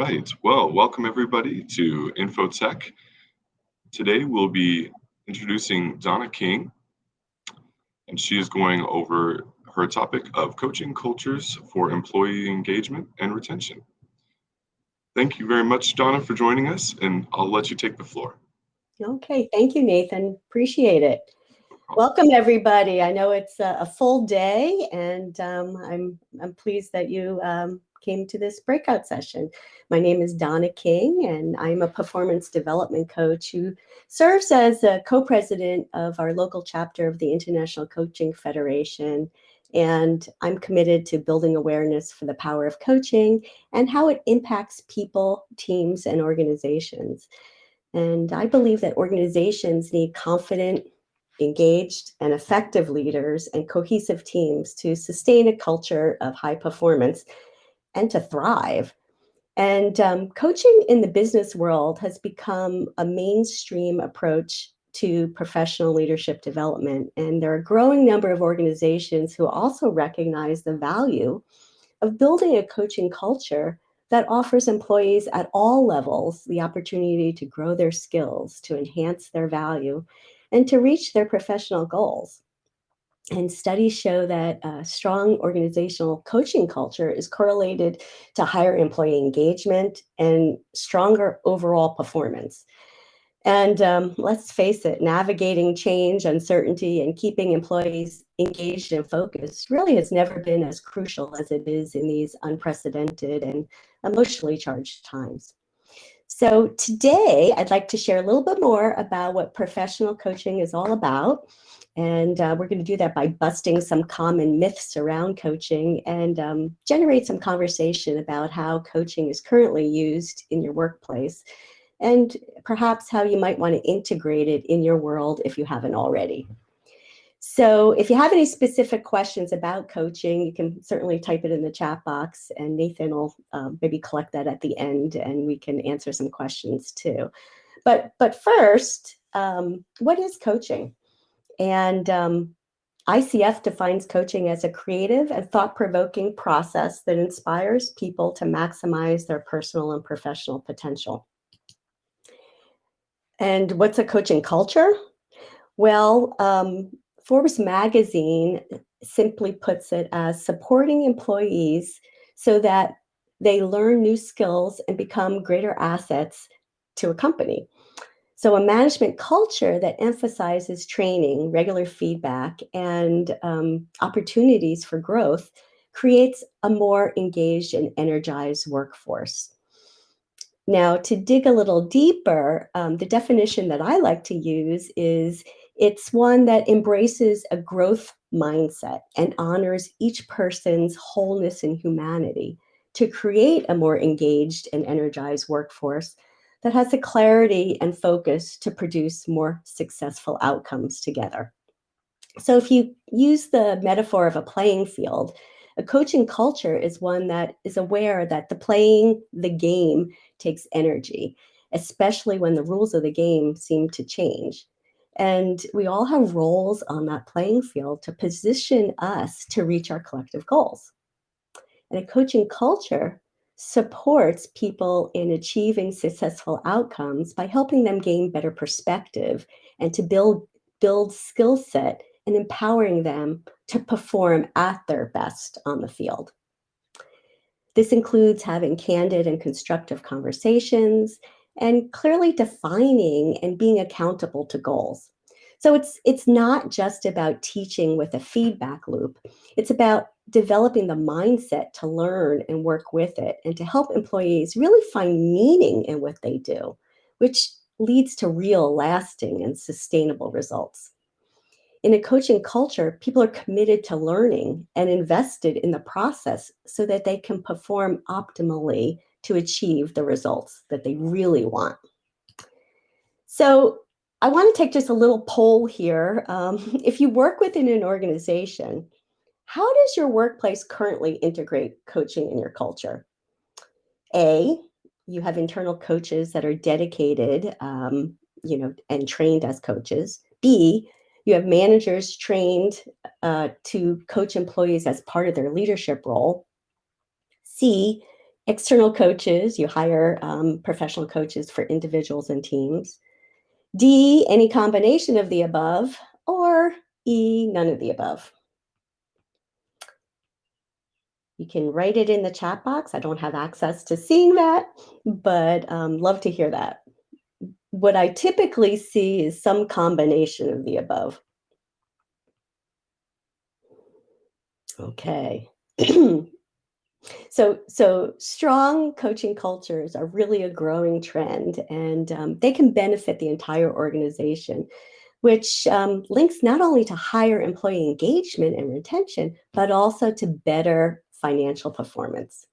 right. Well, welcome everybody to Infotec. Today we'll be introducing Donna King, and she is going over her topic of coaching cultures for employee engagement and retention. Thank you very much, Donna, for joining us, and I'll let you take the floor. Okay, thank you, Nathan. Appreciate it. Welcome, everybody. I know it's a full day, and I'm pleased that you came to this breakout session. My name is Donna King, and I'm a performance development coach who serves as a co-president of our local chapter of the International Coaching Federation. And I'm committed to building awareness for the power of coaching and how it impacts people, teams, and organizations. And I believe that organizations need confident, engaged, and effective leaders and cohesive teams to sustain a culture of high performance and to thrive. And coaching in the business world has become a mainstream approach to professional leadership development. And there are a growing number of organizations who also recognize the value of building a coaching culture that offers employees at all levels the opportunity to grow their skills, to enhance their value, and to reach their professional goals. And studies show that a strong organizational coaching culture is correlated to higher employee engagement and stronger overall performance. And let's face it, navigating change, uncertainty, and keeping employees engaged and focused really has never been as crucial as it is in these unprecedented and emotionally charged times. So today, I'd like to share a little bit more about what professional coaching is all about. And we're going to do that by busting some common myths around coaching and generate some conversation about how coaching is currently used in your workplace, and perhaps how you might want to integrate it in your world if you haven't already. So if you have any specific questions about coaching, you can certainly type it in the chat box, and Nathan will maybe collect that at the end, and we can answer some questions too. But first, what is coaching? And ICF defines coaching as a creative and thought-provoking process that inspires people to maximize their personal and professional potential. And what's a coaching culture? Well, Forbes magazine simply puts it as supporting employees so that they learn new skills and become greater assets to a company. So a management culture that emphasizes training, regular feedback, and opportunities for growth creates a more engaged and energized workforce. Now, to dig a little deeper, the definition that I like to use is it's one that embraces a growth mindset and honors each person's wholeness and humanity to create a more engaged and energized workforce that has the clarity and focus to produce more successful outcomes together. So if you use the metaphor of a playing field, a coaching culture is one that is aware that playing the game takes energy, especially when the rules of the game seem to change. And we all have roles on that playing field to position us to reach our collective goals. And a coaching culture supports people in achieving successful outcomes by helping them gain better perspective and to build skill set and empowering them to perform at their best on the field. This includes having candid and constructive conversations and clearly defining and being accountable to goals. So it's not just about teaching with a feedback loop. It's about developing the mindset to learn and work with it and to help employees really find meaning in what they do, which leads to real, lasting, and sustainable results. In a coaching culture, people are committed to learning and invested in the process so that they can perform optimally to achieve the results that they really want. So I want to take just a little poll here. If you work within an organization, how does your workplace currently integrate coaching in your culture? A, you have internal coaches that are dedicated, and trained as coaches. B, you have managers trained to coach employees as part of their leadership role. C, External coaches, you hire professional coaches for individuals and teams. D, any combination of the above, or E, none of the above. You can write it in the chat box. I don't have access to seeing that, but love to hear that. What I typically see is some combination of the above. Okay. So strong coaching cultures are really a growing trend, and they can benefit the entire organization, which links not only to higher employee engagement and retention, but also to better financial performance.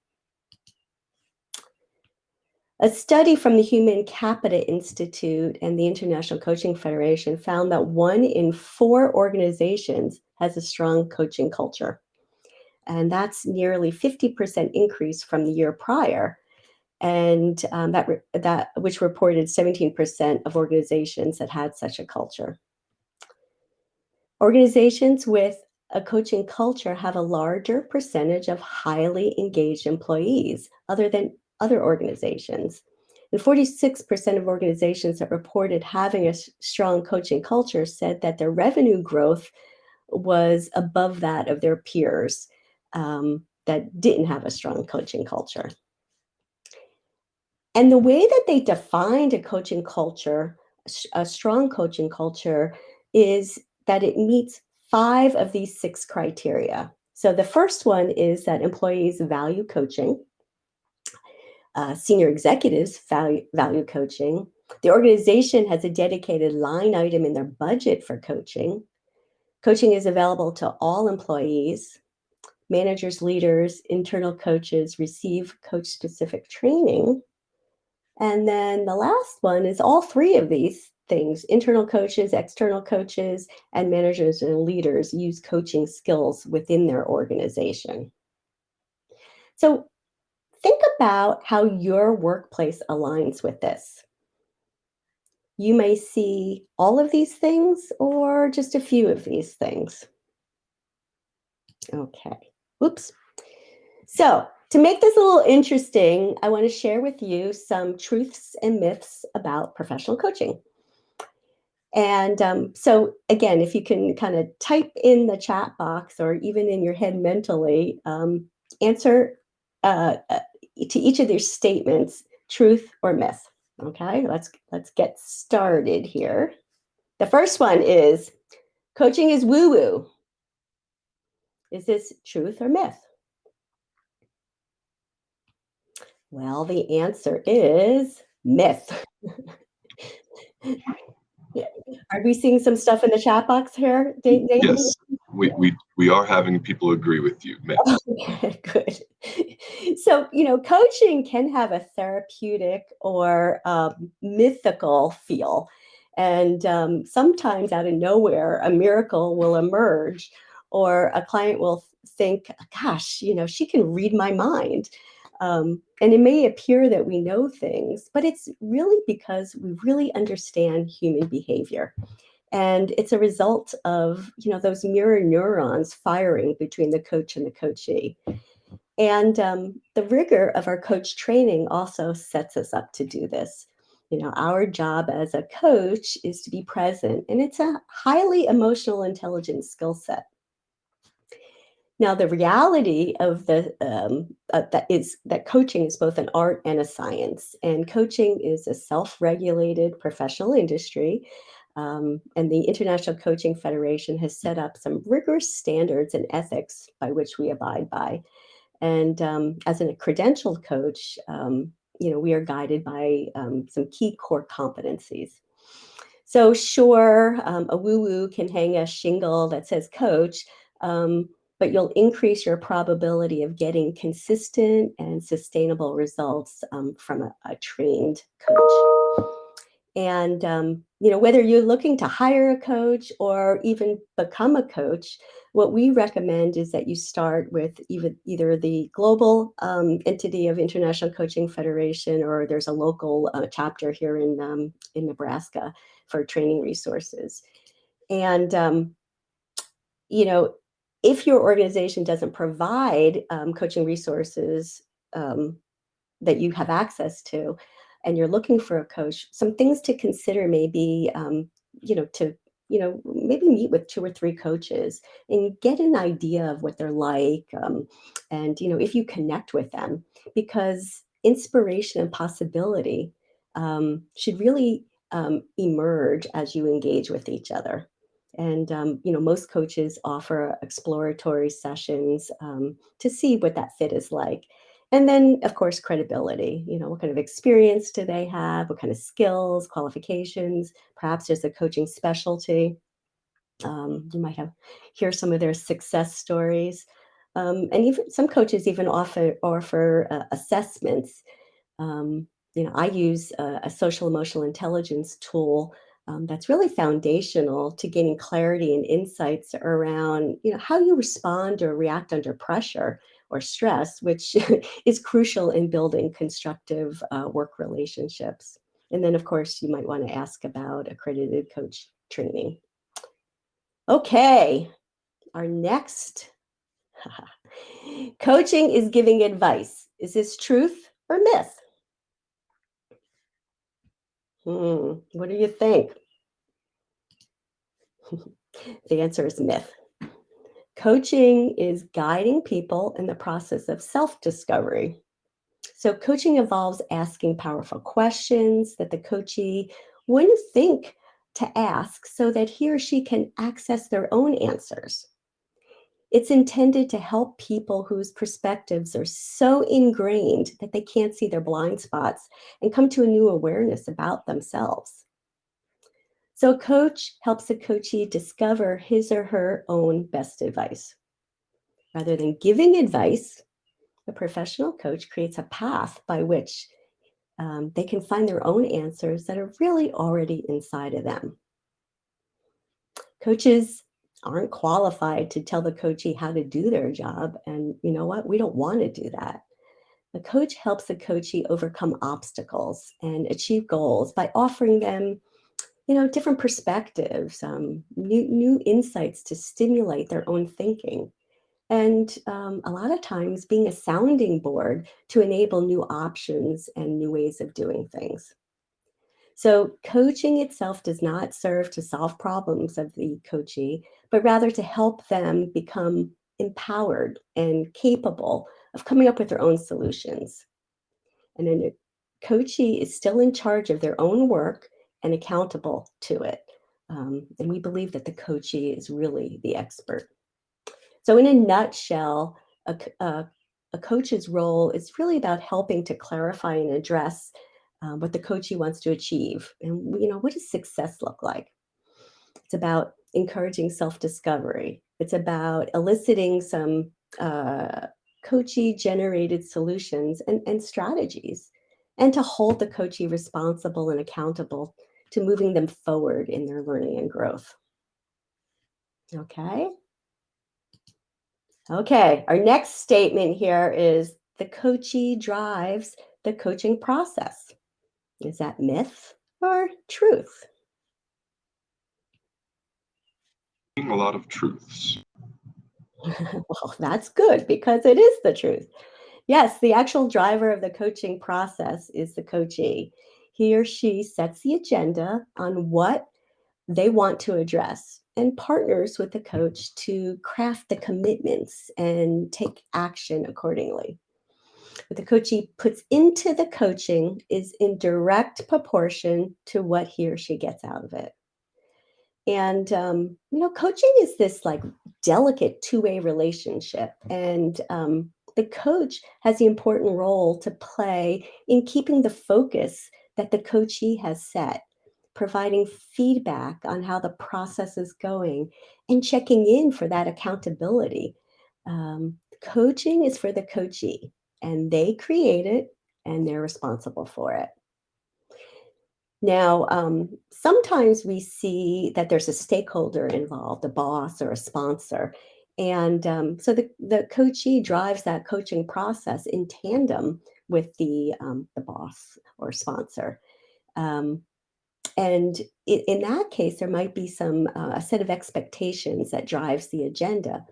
A study from the Human Capital Institute and the International Coaching Federation found that 1 in 4 organizations has a strong coaching culture. And that's nearly 50% increase from the year prior. And that which reported 17% of organizations that had such a culture. Organizations with a coaching culture have a larger percentage of highly engaged employees other than other organizations. And 46% of organizations that reported having a strong coaching culture said that their revenue growth was above that of their peers that didn't have a strong coaching culture. And the way that they defined a coaching culture, a strong coaching culture, is that it meets 5 of these 6 criteria. So the first one is that employees value coaching. Senior executives value coaching. The organization has a dedicated line item in their budget for coaching. Coaching is available to all employees. Managers, leaders, internal coaches receive coach-specific training. And then the last one is all 3 of these things: internal coaches, external coaches, and managers and leaders use coaching skills within their organization. So think about how your workplace aligns with this. You may see all of these things or just a few of these things. Okay. Oops. So to make this a little interesting, I want to share with you some truths and myths about professional coaching. And so again, if you can kind of type in the chat box or even in your head mentally, answer to each of these statements, truth or myth. Okay, let's get started here. The first one is coaching is woo-woo. Is this truth or myth? Well, the answer is myth. Yeah. Are we seeing some stuff in the chat box here, Nathan? Yes, we are having people agree with you, myth. Okay, good. So, coaching can have a therapeutic or mythical feel. And sometimes out of nowhere, a miracle will emerge, or a client will think, gosh, she can read my mind. And it may appear that we know things, but it's really because we really understand human behavior. And it's a result of, those mirror neurons firing between the coach and the coachee. And the rigor of our coach training also sets us up to do this. Our job as a coach is to be present, and it's a highly emotional intelligence skill set. Now, the reality of that is that coaching is both an art and a science, and coaching is a self-regulated professional industry. And the International Coaching Federation has set up some rigorous standards and ethics by which we abide by. And as a credentialed coach, we are guided by some key core competencies. So sure, a woo-woo can hang a shingle that says coach, but you'll increase your probability of getting consistent and sustainable results from a trained coach. And, whether you're looking to hire a coach or even become a coach, what we recommend is that you start with either the global entity of International Coaching Federation, or there's a local chapter here in Nebraska for training resources. And, if your organization doesn't provide coaching resources, that you have access to, and you're looking for a coach, some things to consider maybe, to, maybe meet with 2 or 3 coaches and get an idea of what they're like. And, if you connect with them, because inspiration and possibility should really emerge as you engage with each other. And, most coaches offer exploratory sessions to see what that fit is like. And then, of course, credibility. What kind of experience do they have? What kind of skills, qualifications? Perhaps there's a coaching specialty. You might have hear some of their success stories. And even some coaches even offer assessments. um, I use a social emotional intelligence tool that's really foundational to gaining clarity and insights around, how you respond or react under pressure or stress, which is crucial in building constructive work relationships. And then, of course, you might want to ask about accredited coach training. Okay, our next coaching is giving advice. Is this truth or myth? What do you think? The answer is myth. Coaching is guiding people in the process of self discovery. So, coaching involves asking powerful questions that the coachee wouldn't think to ask so that he or she can access their own answers. It's intended to help people whose perspectives are so ingrained that they can't see their blind spots and come to a new awareness about themselves. So, a coach helps a coachee discover his or her own best advice. Rather than giving advice, a professional coach creates a path by which they can find their own answers that are really already inside of them. Coaches aren't qualified to tell the coachee how to do their job. And you know what? We don't want to do that. The coach helps the coachee overcome obstacles and achieve goals by offering them, different perspectives, new insights to stimulate their own thinking. And a lot of times being a sounding board to enable new options and new ways of doing things. So, coaching itself does not serve to solve problems of the coachee, but rather to help them become empowered and capable of coming up with their own solutions. And then a coachee is still in charge of their own work and accountable to it. And we believe that the coachee is really the expert. So, in a nutshell, a coach's role is really about helping to clarify and address what the coachee wants to achieve. And, what does success look like? It's about encouraging self discovery, it's about eliciting some coachee generated solutions and strategies, and to hold the coachee responsible and accountable to moving them forward in their learning and growth. Okay. Okay, our next statement here is the coachee drives the coaching process. Is that myth or truth? A lot of truths. Well, that's good because it is the truth. Yes, the actual driver of the coaching process is the coachee. He or she sets the agenda on what they want to address and partners with the coach to craft the commitments and take action accordingly. What the coachee puts into the coaching is in direct proportion to what he or she gets out of it. And, coaching is this like delicate 2-way relationship. And the coach has the important role to play in keeping the focus that the coachee has set, providing feedback on how the process is going, and checking in for that accountability. Coaching is for the coachee, and they create it and they're responsible for it. Now, sometimes we see that there's a stakeholder involved, a boss or a sponsor. And so the coachee drives that coaching process in tandem with the boss or sponsor. Um, and in that case, there might be a set of expectations that drives the agenda,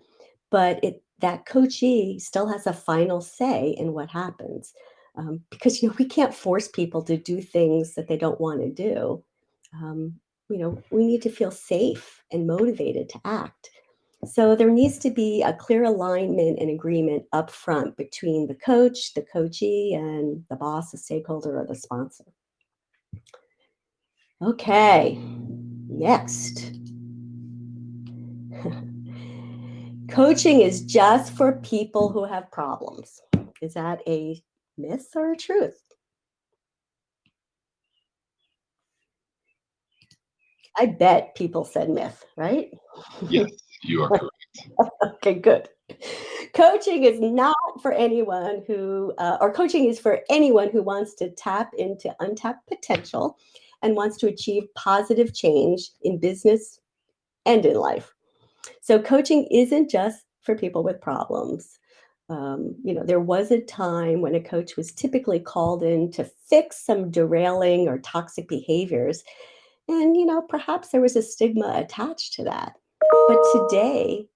but that coachee still has a final say in what happens. because we can't force people to do things that they don't want to do. We need to feel safe and motivated to act. So there needs to be a clear alignment and agreement up front between the coach, the coachee, and the boss, the stakeholder, or the sponsor. Okay, next. Coaching is just for people who have problems. Is that a myth or a truth? I bet people said myth, right? Yes, you are correct. Okay, good. Coaching is not for anyone or coaching is for anyone who wants to tap into untapped potential and wants to achieve positive change in business and in life. So, coaching isn't just for people with problems. There was a time when a coach was typically called in to fix some derailing or toxic behaviors. And, perhaps there was a stigma attached to that. But today,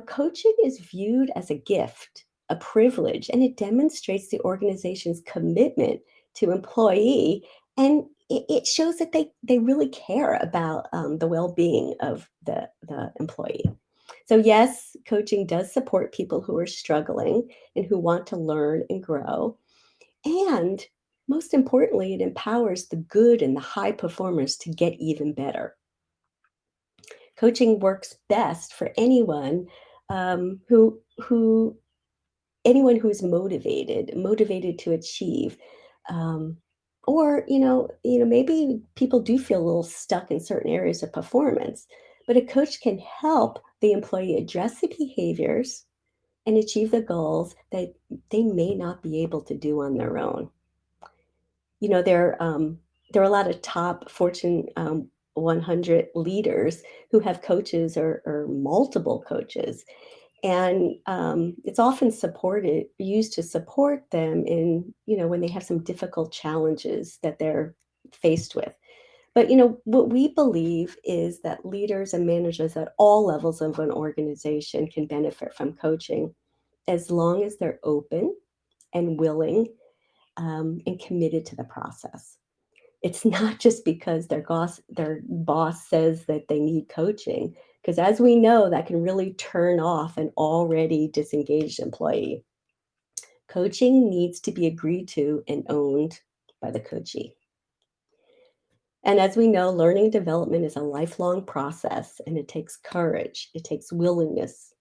coaching is viewed as a gift, a privilege, and it demonstrates the organization's commitment to employee. And it shows that they really care about the well-being of the employee. So yes, coaching does support people who are struggling and who want to learn and grow. And most importantly, it empowers the good and the high performers to get even better. Coaching works best for who anyone who is motivated to achieve. Um, or maybe people do feel a little stuck in certain areas of performance, but a coach can help the employee address the behaviors and achieve the goals that they may not be able to do on their own. There are a lot of top Fortune 100 leaders who have coaches or multiple coaches, and it's often used to support them in when they have some difficult challenges that they're faced with. But what we believe is that leaders and managers at all levels of an organization can benefit from coaching as long as they're open and willing, and committed to the process. It's not just because their boss says that they need coaching, because as we know, that can really turn off an already disengaged employee. Coaching needs to be agreed to and owned by the coachee. And as we know, learning development is a lifelong process, and it takes courage, it takes willingness,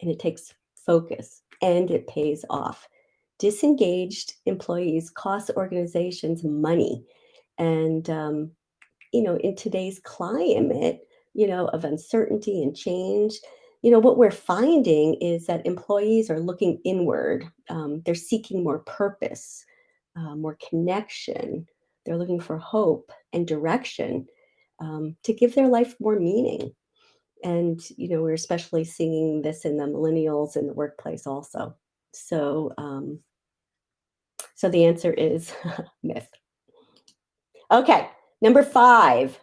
and it takes focus, and it pays off. Disengaged employees cost organizations money. And, in today's climate, of uncertainty and change, what we're finding is that employees are looking inward. They're seeking more purpose, more connection. They're looking for hope and direction, to give their life more meaning. And, we're especially seeing this in the millennials in the workplace also. So, so the answer is myth. Okay, number 5.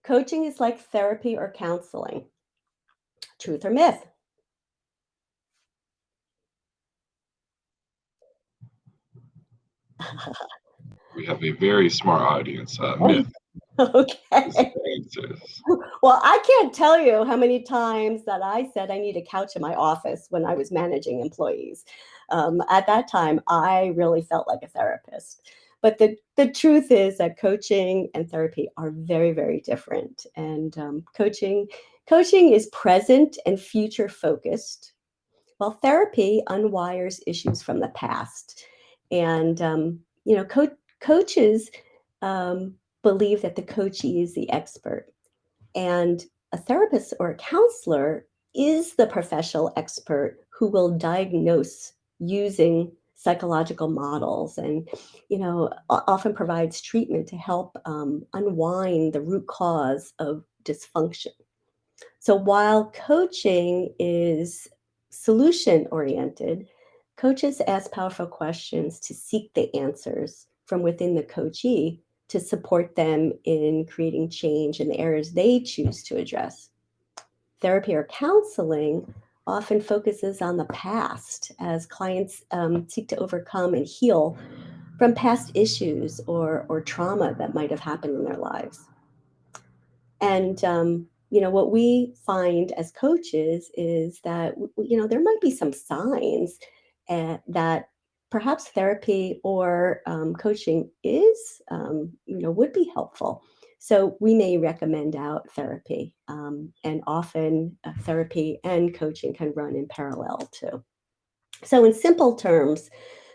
Coaching is like therapy or counseling. Truth or myth? We have a very smart audience. Myth is Okay. the answer. Well, I can't tell you how many times that I said I need a couch in my office when I was managing employees. At that time, I really felt like a therapist. But the truth is that coaching and therapy are very, very different. And coaching is present and future focused, while therapy unwires issues from the past. And coaches believe that the coachee is the expert, and a therapist or a counselor is the professional expert who will diagnose using psychological models, and often provides treatment to help unwind the root cause of dysfunction. So while coaching is solution oriented, coaches ask powerful questions to seek the answers from within the coachee to support them in creating change in the areas they choose to address. Therapy or counseling often focuses on the past as clients seek to overcome and heal from past issues or trauma that might have happened in their lives. And what we find as coaches is that there might be some signs that perhaps therapy or coaching is would be helpful. So we may recommend out therapy, and often therapy and coaching can run in parallel too. So in simple terms,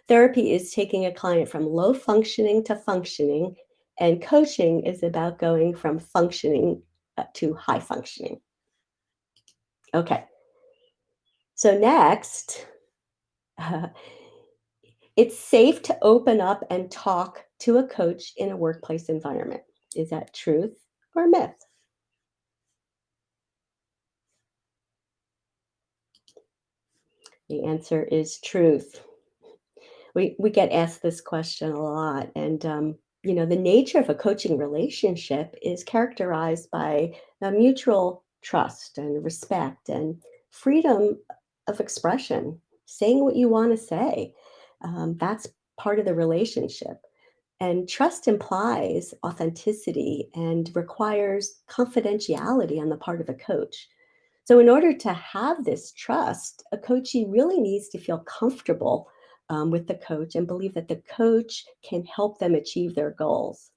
therapy is taking a client from low functioning to functioning, and coaching is about going from functioning to high functioning. Okay, so next, it's safe to open up and talk to a coach in a workplace environment. Is that truth or myth? The answer is truth. We get asked this question a lot, and the nature of a coaching relationship is characterized by a mutual trust and respect and freedom of expression, saying what you want to say. That's part of the relationship. And trust implies authenticity and requires confidentiality on the part of the coach. So, in order to have this trust, a coachee really needs to feel comfortable with the coach and believe that the coach can help them achieve their goals.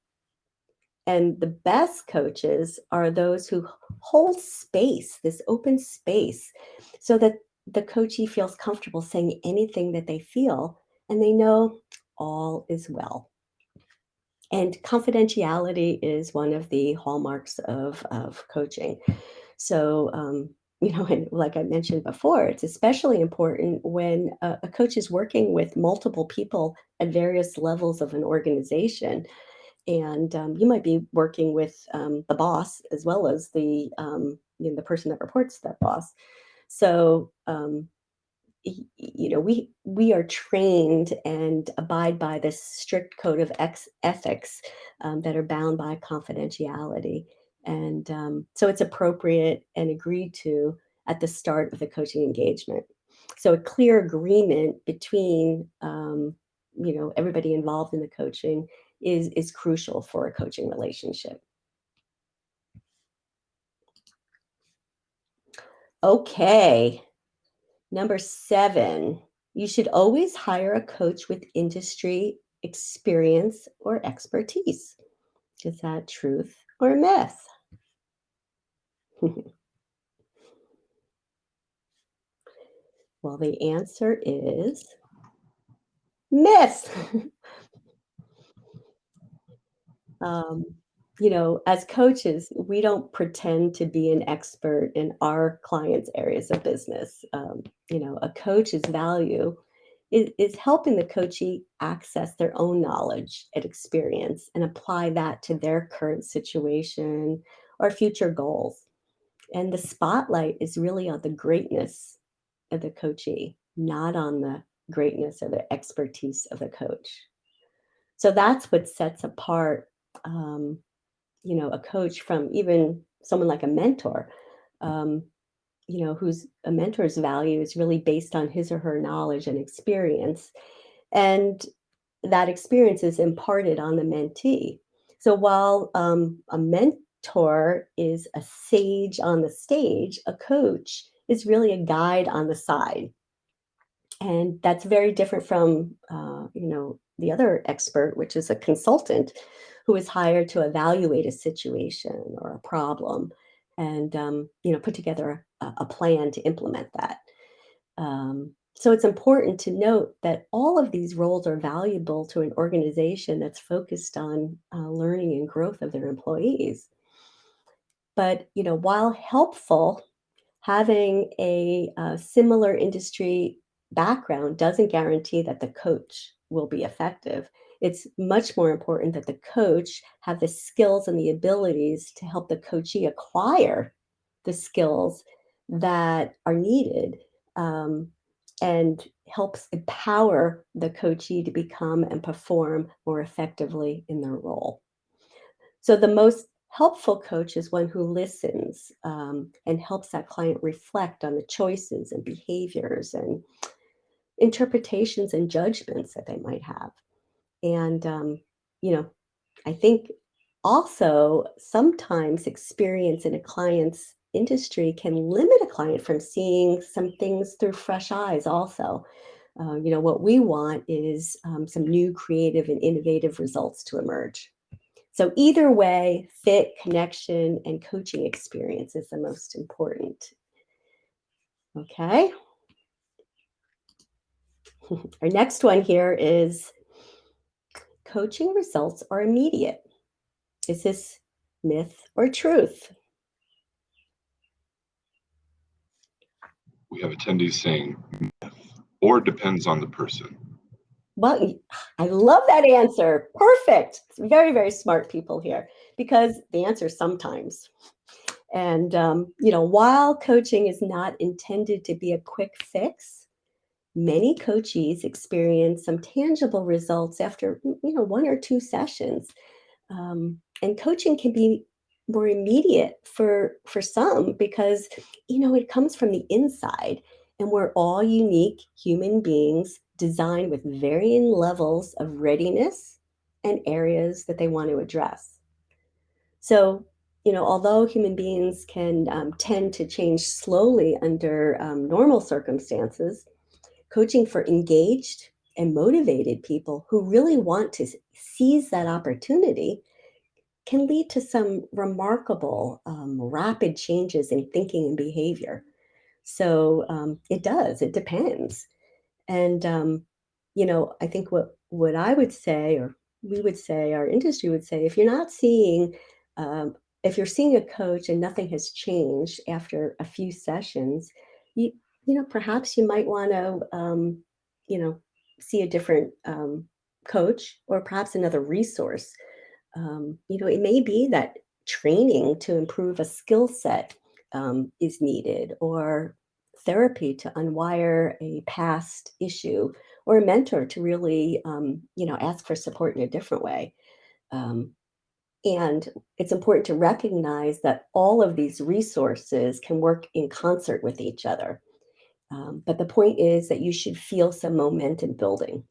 And the best coaches are those who hold space, this open space, so that the coachee feels comfortable saying anything that they feel and they know all is well. And confidentiality is one of the hallmarks of coaching. So, and like I mentioned before, it's especially important when a coach is working with multiple people at various levels of an organization. And you might be working with the boss as well as the person that reports to that boss. So, we are trained and abide by this strict code of ethics that are bound by confidentiality, and so it's appropriate and agreed to at the start of the coaching engagement. So a clear agreement between everybody involved in the coaching is crucial for a coaching relationship. Okay. Number 7, you should always hire a coach with industry experience or expertise. Is that truth or myth? Well, the answer is myth. Um, as coaches, we don't pretend to be an expert in our clients' areas of business. A coach's value is helping the coachee access their own knowledge and experience and apply that to their current situation or future goals. And the spotlight is really on the greatness of the coachee, not on the greatness or the expertise of the coach. So that's what sets apart, um, a coach from even someone like a mentor, um, who's a mentor's value is really based on his or her knowledge and experience. And that experience is imparted on the mentee. So while a mentor is a sage on the stage, a coach is really a guide on the side. And that's very different from, the other expert, which is a consultant who is hired to evaluate a situation or a problem and, put together a plan to implement that. So it's important to note that all of these roles are valuable to an organization that's focused on learning and growth of their employees. But while helpful, having a similar industry background doesn't guarantee that the coach will be effective. It's much more important that the coach have the skills and the abilities to help the coachee acquire the skills that are needed, um, and helps empower the coachee to become and perform more effectively in their role. So the most helpful coach is one who listens and helps that client reflect on the choices and behaviors and interpretations and judgments that they might have. And, you know, I think also sometimes experience in a client's industry can limit a client from seeing some things through fresh eyes also. What we want is some new creative and innovative results to emerge. So either way, fit, connection, and coaching experience is the most important. Okay. Our next one here is coaching results are immediate. Is this myth or truth? We have attendees saying myth or depends on the person. Well, I love that answer. Perfect. It's very, very smart people here because the answer is sometimes. And, while coaching is not intended to be a quick fix, many coachees experience some tangible results after, one or two sessions. And coaching can be more immediate for some because it comes from the inside, and we're all unique human beings designed with varying levels of readiness and areas that they want to address. So although human beings can tend to change slowly under normal circumstances, coaching for engaged and motivated people who really want to seize that opportunity can lead to some remarkable, rapid changes in thinking and behavior. So it depends. And, I think what I would say, or we would say, our industry would say, um, if you're seeing a coach and nothing has changed after a few sessions, you, perhaps you might want to, you know, see a different coach or perhaps another resource. It may be that training to improve a skill set is needed, or therapy to unwire a past issue, or a mentor to really, ask for support in a different way. Um, and it's important to recognize that all of these resources can work in concert with each other. But the point is that you should feel some momentum building.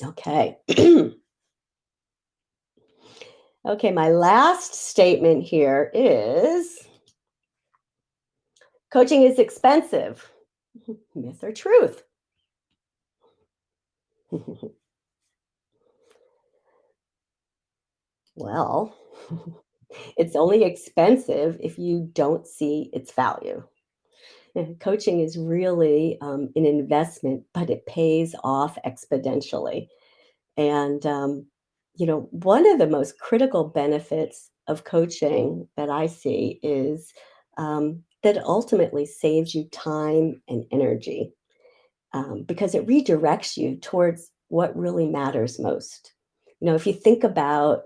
Okay. Okay, my last statement here is coaching is expensive. Myth or truth? Well, it's only expensive if you don't see its value. And coaching is really an investment, but it pays off exponentially. And, one of the most critical benefits of coaching that I see is that it ultimately saves you time and energy, because it redirects you towards what really matters most. If you think about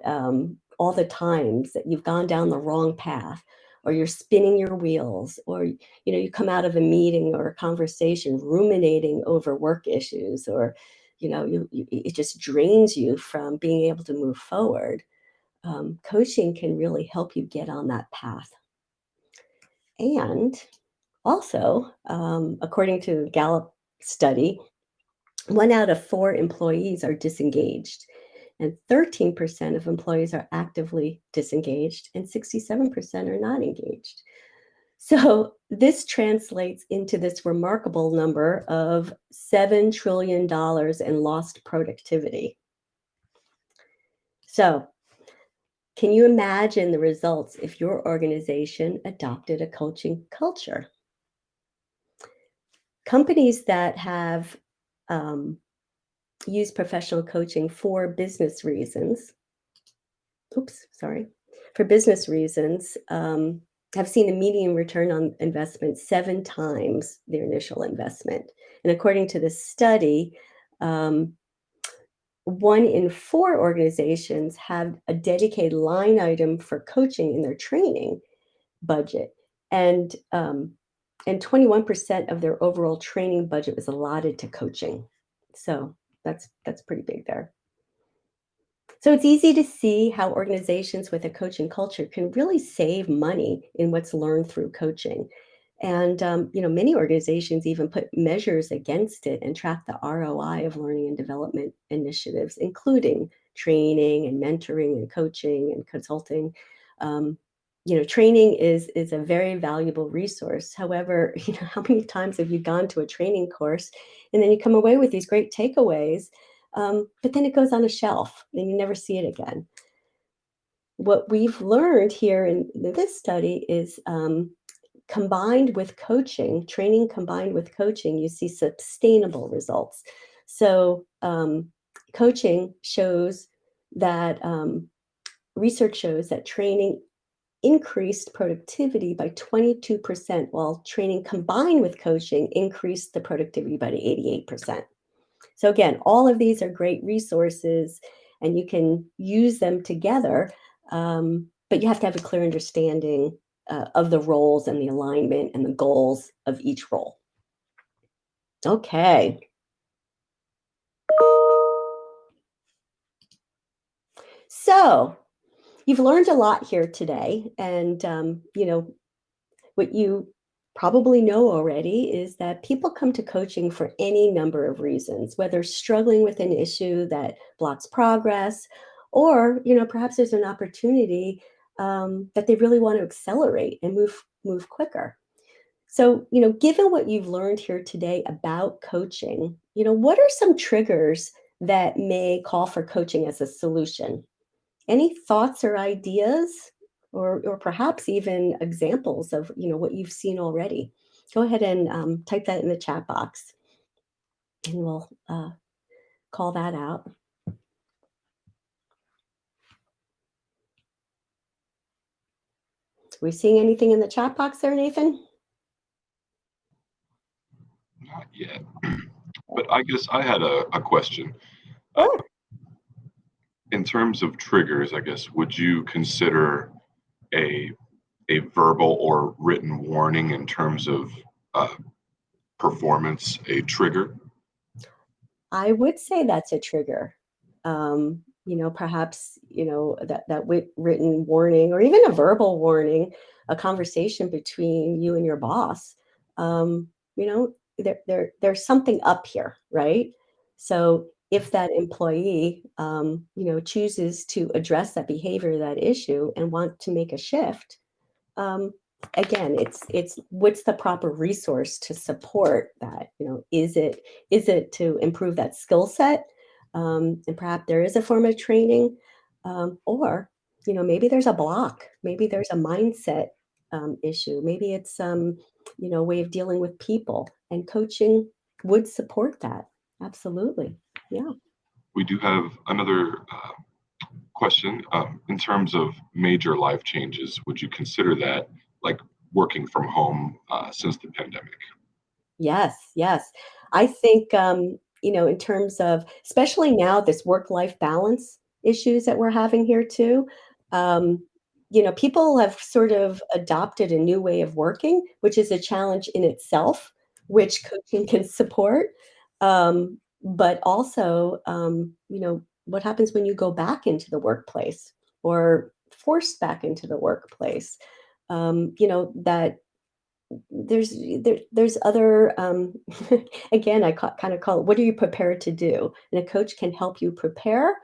all the times that you've gone down the wrong path, or you're spinning your wheels, or you come out of a meeting or a conversation ruminating over work issues, or it just drains you from being able to move forward. Coaching can really help you get on that path. And also, according to Gallup study, 1 out of 4 employees are disengaged, and 13% of employees are actively disengaged, and 67% are not engaged. So this translates into this remarkable number of $7 trillion in lost productivity. So can you imagine the results if your organization adopted a coaching culture? Companies that have used professional coaching for business reasons, for business reasons, have seen a median return on investment 7 times their initial investment. And according to this study, 1 in 4 organizations have a dedicated line item for coaching in their training budget, and 21% of their overall training budget was allotted to coaching. So that's pretty big there. So it's easy to see how organizations with a coaching culture can really save money in what's learned through coaching. And many organizations even put measures against it and track the ROI of learning and development initiatives, including training and mentoring and coaching and consulting. Um, training is a very valuable resource. However, how many times have you gone to a training course and then you come away with these great takeaways, but then it goes on a shelf and you never see it again? What we've learned here in this study is combined with coaching, training combined with coaching, you see sustainable results. So, coaching shows that research shows that training increased productivity by 22%, while training combined with coaching increased the productivity by 88%. So, again, all of these are great resources and you can use them together, but you have to have a clear understanding of the roles and the alignment and the goals of each role. Okay. So, you've learned a lot here today. And, what you probably know already is that people come to coaching for any number of reasons, whether struggling with an issue that blocks progress, or perhaps there's an opportunity that they really want to accelerate and move quicker. So, given what you've learned here today about coaching, what are some triggers that may call for coaching as a solution? Any thoughts or ideas, or perhaps even examples of what you've seen already? Go ahead and type that in the chat box, and we'll call that out. Are we seeing anything in the chat box there, Nathan? Not yet. But I guess I had a question. Uh, Sure. in terms of triggers, I guess, would you consider a a verbal or written warning in terms of uh, performance a trigger? I would say that's a trigger. Perhaps that written warning, or even a verbal warning, a conversation between you and your boss. There's something up here, right? So if that employee, chooses to address that behavior, that issue, and want to make a shift, um, again, it's what's the proper resource to support that? Is it to improve that skill set, and perhaps there is a form of training, or maybe there's a block, maybe there's a mindset issue, maybe it's way of dealing with people, and coaching would support that. Absolutely, yeah. We do have another question. In terms of major life changes, would you consider that like working from home since the pandemic? Yes, yes. I think, in terms of, especially now, this work-life balance issues that we're having here too, um, people have sort of adopted a new way of working, which is a challenge in itself, which coaching can support. But also, what happens when you go back into the workplace or forced back into the workplace? That there's other again, I kind of call it, what are you prepared to do? And a coach can help you prepare.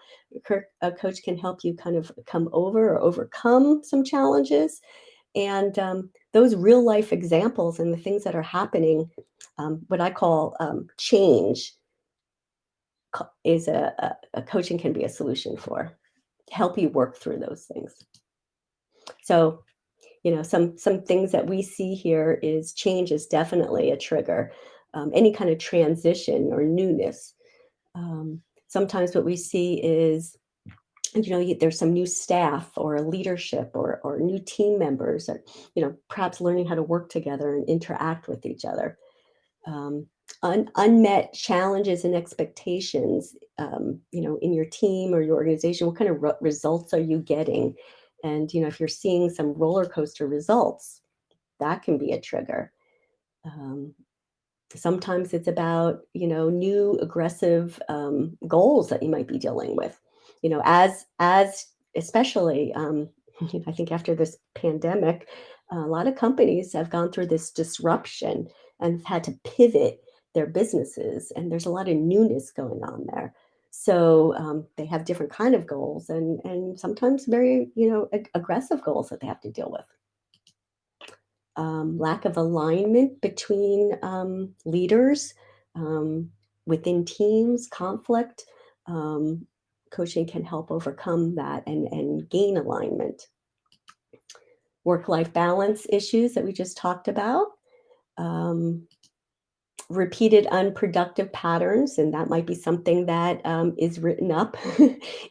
A coach can help you kind of come over or overcome some challenges, and those real life examples and the things that are happening, what I call change, is a coaching can be a solution for, to help you work through those things. So some things that we see here is change is definitely a trigger. Any kind of transition or newness. Sometimes what we see is, there's some new staff or leadership, or new team members, or perhaps learning how to work together and interact with each other. um, Unmet challenges and expectations, in your team or your organization. What kind of results are you getting? And if you're seeing some roller coaster results, that can be a trigger. um, Sometimes it's about new aggressive goals that you might be dealing with. as especially, I think after this pandemic, a lot of companies have gone through this disruption and had to pivot their businesses, and there's a lot of newness going on there. So they have different kind of goals, and sometimes very aggressive goals that they have to deal with. Lack of alignment between leaders um, within teams, conflict. Um, Coaching can help overcome that and gain alignment. Work-life balance issues that we just talked about. Um, Repeated unproductive patterns, and that might be something that is written up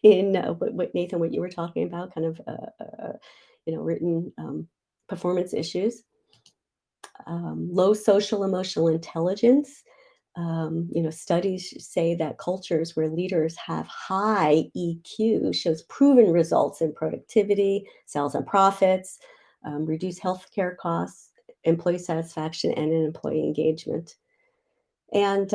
in what Nathan, what you were talking about, kind of written performance issues. Low social emotional intelligence. Studies say that cultures where leaders have high EQ shows proven results in productivity, sales and profits, reduce healthcare costs, employee satisfaction, and in employee engagement. And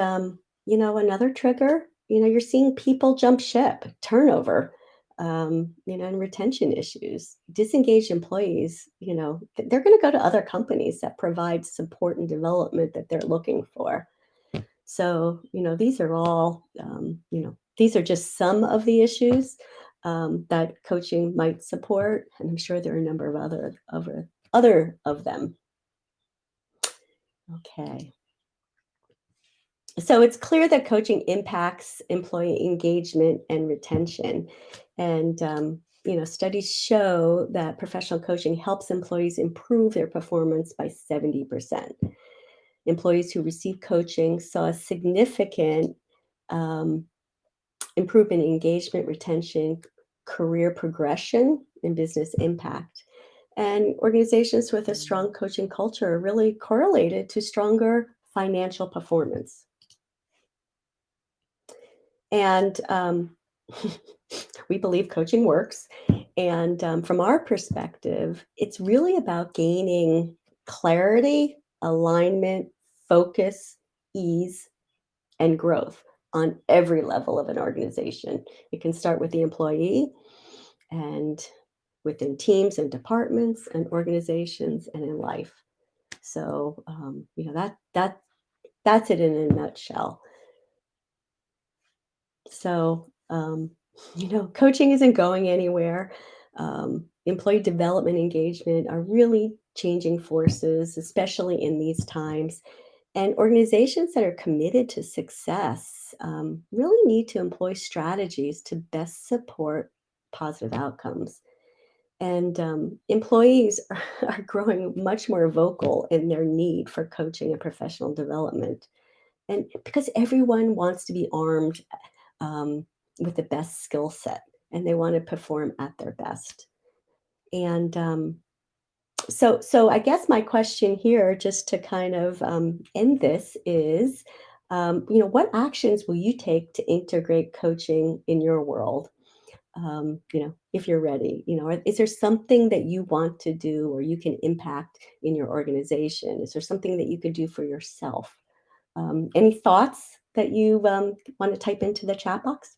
another trigger, you're seeing people jump ship, turnover, and retention issues. Disengaged employees, they're going to go to other companies that provide support and development that they're looking for. So, these are all, these are just some of the issues that coaching might support, and I'm sure there are a number of other of them. Okay. So it's clear that coaching impacts employee engagement and retention. And, studies show that professional coaching helps employees improve their performance by 70%. Employees who receive coaching saw a significant um, improvement in engagement, retention, career progression, and business impact. And organizations with a strong coaching culture are really correlated to stronger financial performance. And we believe coaching works. And from our perspective, it's really about gaining clarity, alignment, focus, ease, and growth on every level of an organization. It can start with the employee and within teams and departments and organizations and in life. So that's it in a nutshell. So, coaching isn't going anywhere. Employee development engagement are really changing forces, especially in these times. And organizations that are committed to success really need to employ strategies to best support positive outcomes. And employees are growing much more vocal in their need for coaching and professional development. And because everyone wants to be armed um, with the best skill set and they want to perform at their best. And so I guess my question here, just to kind of end this, is what actions will you take to integrate coaching in your world? If you're ready, is there something that you want to do or you can impact in your organization? Is there something that you could do for yourself? Any thoughts that you want to type into the chat box?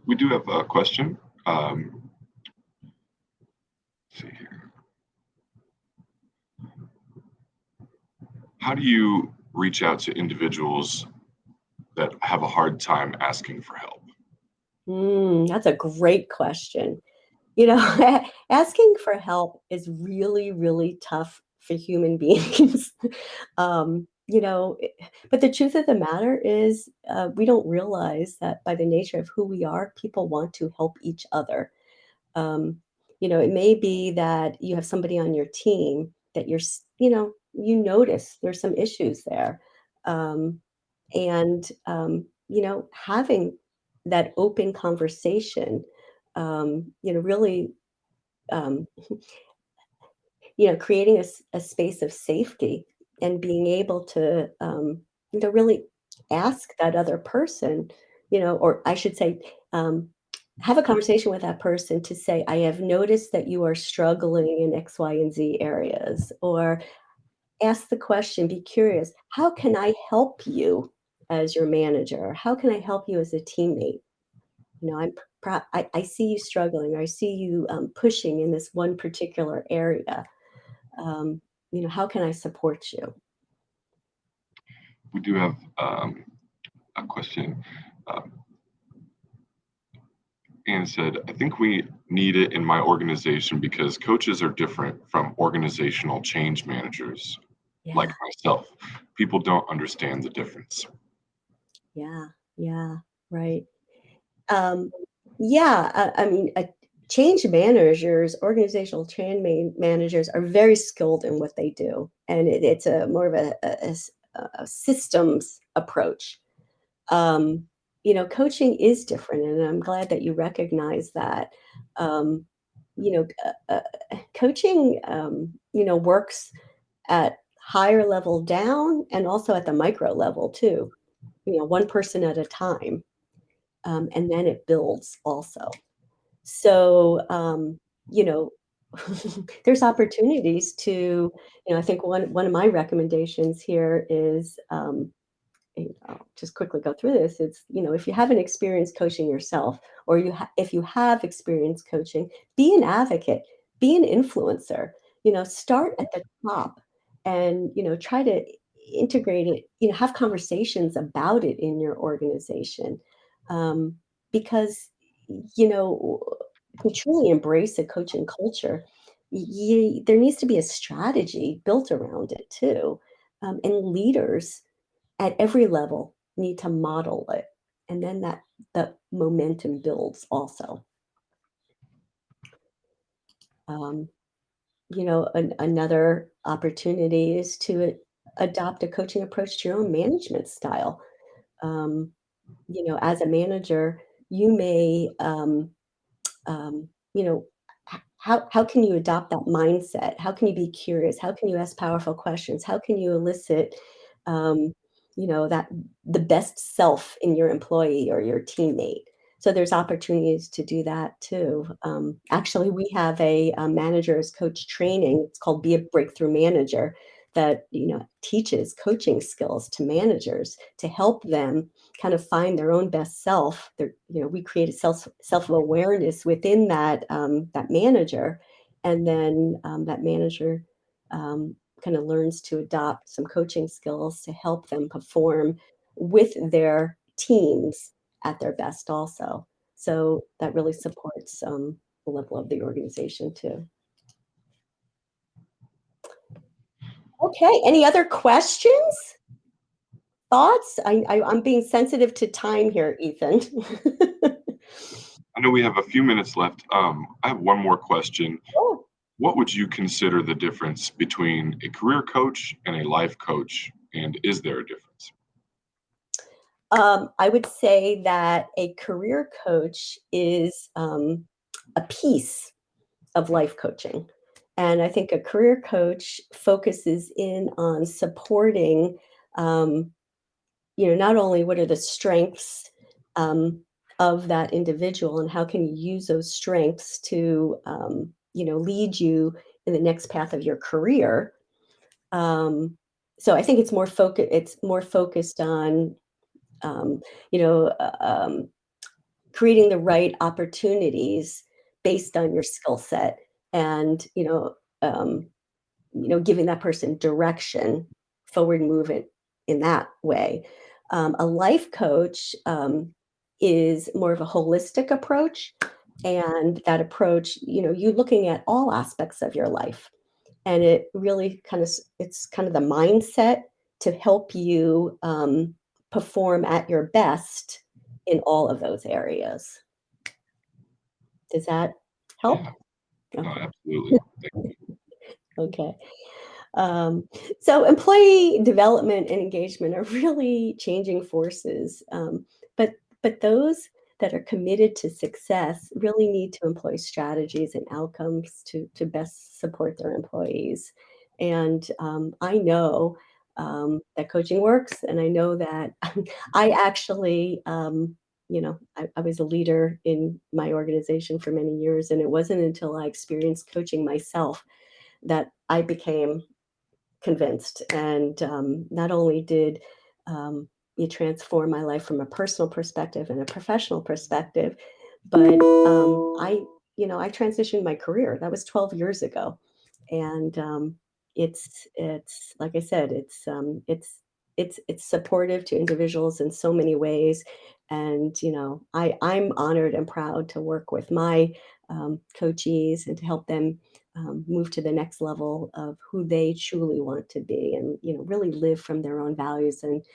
We do have a question. Let's see here. How do you reach out to individuals that have a hard time asking for help? That's a great question. Asking for help is really, really tough for human beings. um, you know, it- but the truth of the matter is, we don't realize that by the nature of who we are, people want to help each other. Um, it may be that you have somebody on your team that you notice there's some issues there. Um, and, having that open conversation, really, um, creating a space of safety and being able to, really ask that other person, or I should say, have a conversation with that person to say, I have noticed that you are struggling in X, Y, and Z areas, or ask the question, be curious, how can I help you as your manager? How can I help you as a teammate? I see you struggling, or I see you pushing in this one particular area. Um, how can I support you? We do have a question. Um, Anne said, I think we need it in my organization because coaches are different from organizational change managers like Yeah, myself. People don't understand the difference. yeah, yeah, right. Um, yeah, I mean, change managers, organizational change managers are very skilled in what they do, and it's a more of a systems approach. Um, coaching is different, and I'm glad that you recognize that. Um, you know, coaching, works at higher level down and also at the micro level too. One person at a time, and then it builds also. So, you know, there's opportunities to, I think one of my recommendations here is, and I'll just quickly go through this. It's, if you haven't experienced coaching yourself, or if you have experienced coaching, be an advocate, be an influencer, start at the top and, try to integrate it, have conversations about it in your organization. Um, because, you know, to truly embrace a coaching culture, there needs to be a strategy built around it too. And leaders at every level need to model it, and then that momentum builds also. Um, another opportunity is to adopt a coaching approach to your own management style. Um, as a manager, you may um, you know, how can you adopt that mindset? How can you be curious? How can you ask powerful questions? How can you elicit, um, that the best self in your employee or your teammate? So there's opportunities to do that too. Actually, we have a manager's coach training. It's called Be a Breakthrough Manager that teaches coaching skills to managers to help them kind of find their own best self. We create a self-awareness within that manager, and then that manager kind of learns to adopt some coaching skills to help them perform with their teams at their best also. So that really supports the level of the organization too. Okay, any other questions? Thoughts? I'm being sensitive to time here, Ethan. I know we have a few minutes left. I have one more question. Oh, What would you consider the difference between a career coach and a life coach? And is there a difference? I would say that a career coach is a piece of life coaching. And I think a career coach focuses in on supporting, um, not only what are the strengths um, of that individual and how can you use those strengths to, lead you in the next path of your career. Um, so I think it's more focused on, um, you know, uh, um, creating the right opportunities based on your skill set, and um, giving that person direction, forward movement in that way. A life coach is more of a holistic approach, and that approach, you looking at all aspects of your life, and it really it's kind of the mindset to help you perform at your best in all of those areas. Does that help? Yeah, no, Okay. absolutely. Okay. Um, so employee development and engagement are really changing forces, but those that are committed to success really need to employ strategies and outcomes to best support their employees. And I know that coaching works, and I know that I actually I was a leader in my organization for many years, and it wasn't until I experienced coaching myself that I became convinced. And not only did it transform my life from a personal perspective and a professional perspective, but I transitioned my career. That was 12 years ago, and it's like I said, it's supportive to individuals in so many ways. And I'm honored and proud to work with my coachees and to help them move to the next level of who they truly want to be, and really live from their own values, and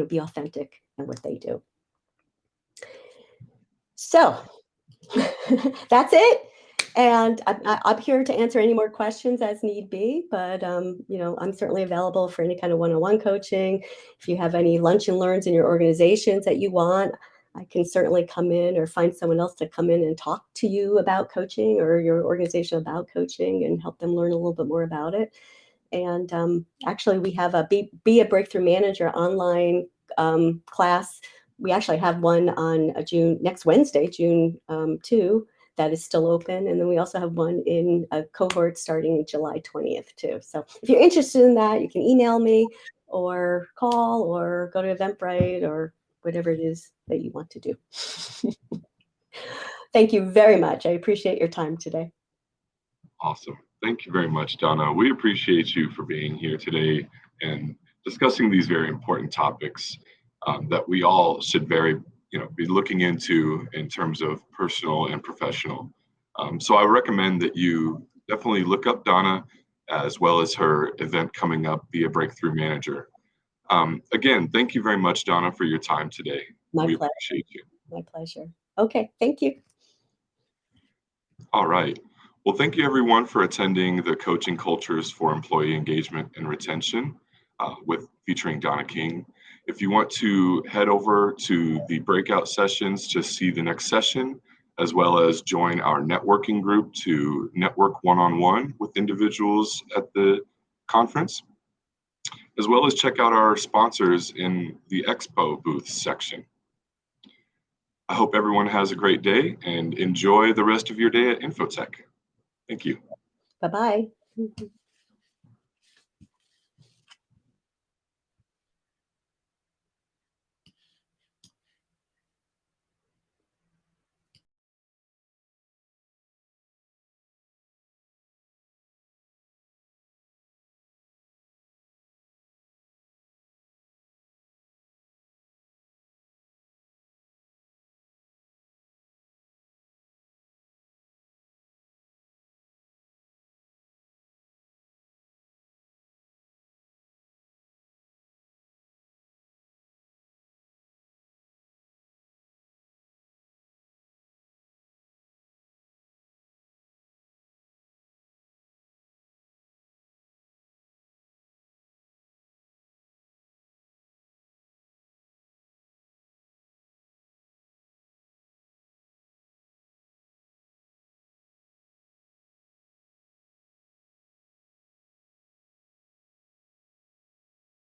be authentic in what they do. So that's it. And I'm here to answer any more questions as need be, but I'm certainly available for any kind of one-on-one coaching. If you have any lunch and learns in your organizations that you want, I can certainly come in or find someone else to come in and talk to you about coaching, or your organization about coaching, and help them learn a little bit more about it. And actually, we have a Be a Breakthrough Manager online class. We actually have one on next Wednesday, June 2, that is still open. And then we also have one in a cohort starting July 20th too. So if you're interested in that, you can email me or call or go to Eventbrite or whatever it is that you want to do. Thank you very much. I appreciate your time today. Awesome. Thank you very much, Donna. We appreciate you for being here today and discussing these very important topics that we all should be looking into in terms of personal and professional. So I recommend that you definitely look up Donna, as well as her event coming up, Be a Breakthrough Manager. Again, thank you very much, Donna, for your time today. My We pleasure. appreciate you. My pleasure. Okay. Thank you. All right. Well, thank you everyone for attending the Coaching Cultures for Employee Engagement and Retention with featuring Donna King. If you want to head over to the breakout sessions to see the next session, as well as join our networking group to network one-on-one with individuals at the conference, as well as check out our sponsors in the Expo booth section. I hope everyone has a great day and enjoy the rest of your day at Infotec. Thank you. Bye-bye.